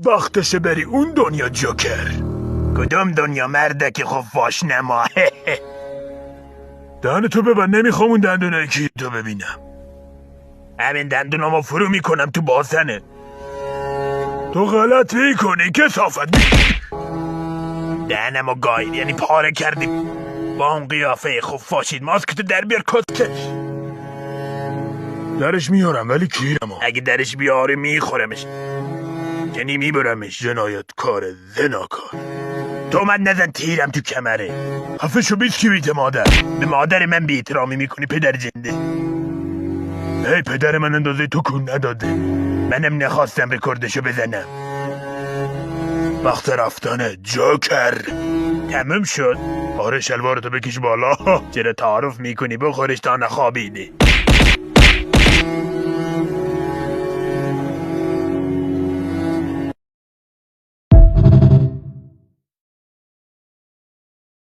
وقتشه بری اون دنیا جوکر. کدوم دنیا مردک خفاش نما؟ دهنتو ببند، نمیخوام اون دندونایی که تو ببینم. همین دندونامو فرو میکنم تو باسنه. تو غلط میکنی کثافت. دهنمو گاید، یعنی پاره کردی با اون قیافه خفاشید. ماسکتو در بیار کسکش. درش میارم ولی کیرمو. اگه درش بیاری میخورمش، یعنی میبرمش. جنایت کار زناکار. تو من نزن تیرم تو کمره. خفه شو بیت کی بیت مادر. به مادر من بی احترامی میکنی پدر جنده. هی پدر من اندازه تو کون نداده. منم نخواستم رکوردشو بزنم. وقت رفتنه جوکر. تموم شد. آره شلوارتو بکش بالا. چرا تعارف میکنی؟ بخورش تا نخوابیده.